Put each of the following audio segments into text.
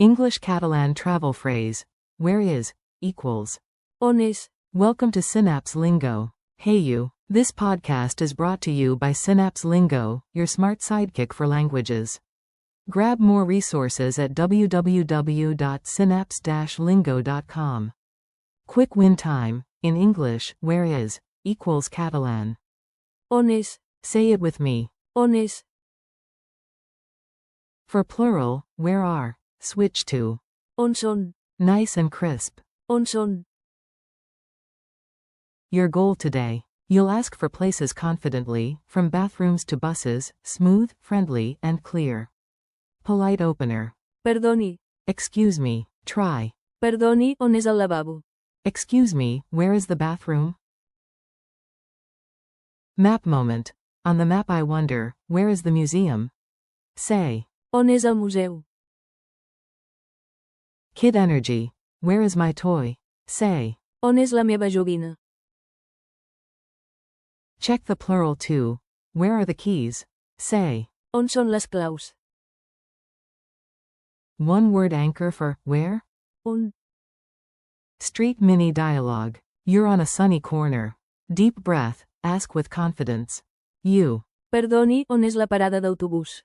English-Catalan travel phrase. Where is, equals. On és. Welcome to Synapse Lingo. Hey you. This podcast is brought to you by Synapse Lingo, your smart sidekick for languages. Grab more resources at www.synapse-lingo.com. Quick win time. In English, where is, equals Catalan. On és. Say it with me. On és. For plural, where are, switch to. On són. Nice and crisp. On són. Your goal today. You'll ask for places confidently, from bathrooms to buses, smooth, friendly, and clear. Polite opener. Perdoni. Excuse me, try. Perdoni, on és el lavabo? Excuse me, where is the bathroom? Map moment. On the map I wonder, where is the museum? Say. On és el museu? Kid energy. Where is my toy? Say. On és la meva joguina? Check the plural too. Where are the keys? Say. On són les claus? One word anchor for where? On. Street mini dialogue. You're on a sunny corner. Deep breath, ask with confidence. You. Perdoni, on és la parada d'autobús?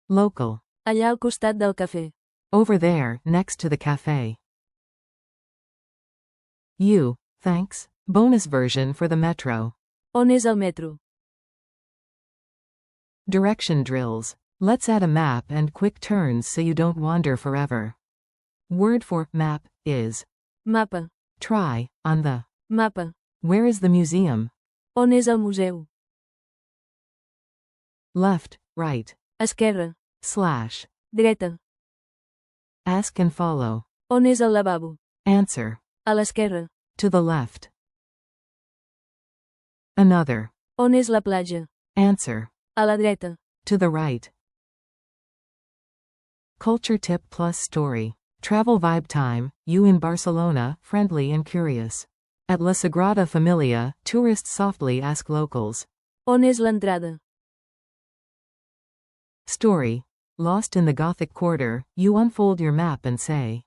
Local. Allà al costat del cafè. Over there, next to the cafe. You. Thanks. Bonus version for the metro. On és el metro? Direction drills. Let's add a map and quick turns so you don't wander forever. Word for map is Mapa. try, on the. Mapa. Where is the museum? On és el museu? Left, right. Esquerra. Slash. Dreta. Ask and follow. On és el lavabo? Answer. A l'esquerra. To the left. Another. On és la platja? Answer. A la dreta. To the right. Culture tip plus story. Travel vibe time, you in Barcelona, friendly and curious. At La Sagrada Familia, tourists softly ask locals. On és l'entrada? Story. Lost in the Gothic Quarter, you unfold your map and say.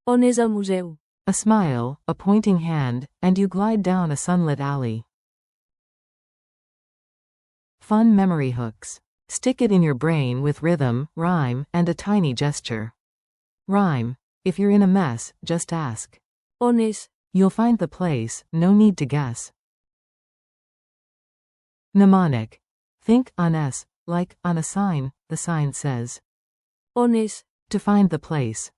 On és el museu? A smile, a pointing hand, and you glide down a sunlit alley. Fun memory hooks. Stick it in your brain with rhythm, rhyme, and a tiny gesture. Rhyme. If you're in a mess, just ask. On és? You'll find the place, no need to guess. Mnemonic. Think on S, like on a sign, the sign says. On és? To find the place.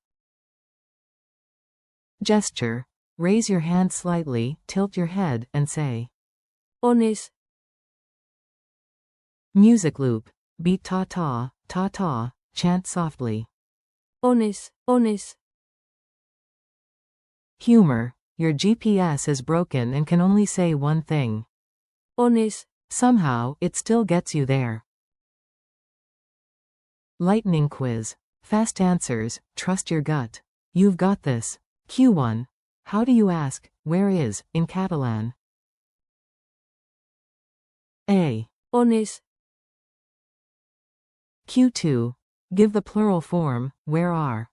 Gesture. Raise your hand slightly, tilt your head, and say. On és? Music loop. Beat ta-ta, ta-ta, chant softly. On és? On és? Humor. Your GPS is broken and can only say one thing. On és? Somehow, it still gets you there. Lightning quiz. Fast answers, trust your gut. You've got this. Q1. How do you ask, where is, in Catalan? A. On és? Q2. Give the plural form, where are.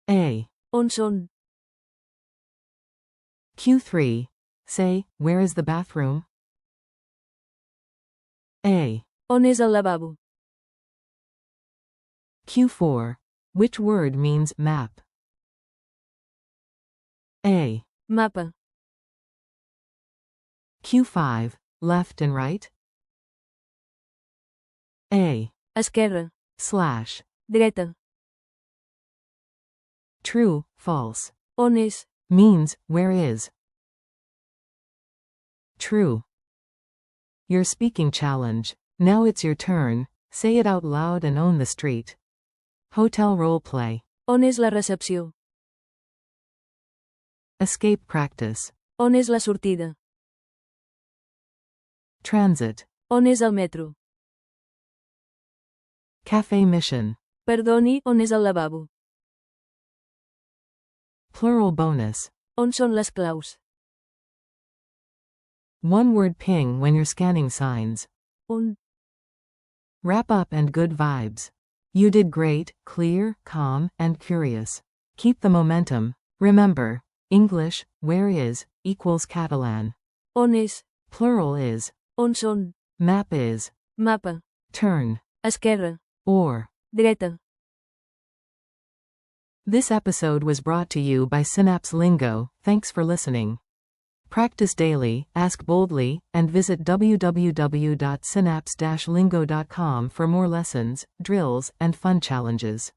A. On són? Q3. Say, where is the bathroom? A. On és el lavabo? Q4. Which word means map? A. Mapa. Q5. Left and right? A. Esquerra. Slash. Dreta. True, false. On és? Means, where is. True. Your speaking challenge. Now it's your turn. Say it out loud and own the street. Hotel role play. On és la recepció? Escape practice. On és la sortida? Transit. On és el metro? Cafe mission. Perdoni, on és el lavabo? Plural bonus. On són les claus? One word ping when you're scanning signs. On. Wrap up and good vibes. You did great, clear, calm, and curious. Keep the momentum. Remember, English, where is, equals Catalan. On és, Plural is. on són, Map is. mapa, Turn. esquerra, Or. dreta. This episode was brought to you by Synapse Lingo. Thanks for listening. Practice daily, ask boldly, and visit www.synapse-lingo.com for more lessons, drills, and fun challenges.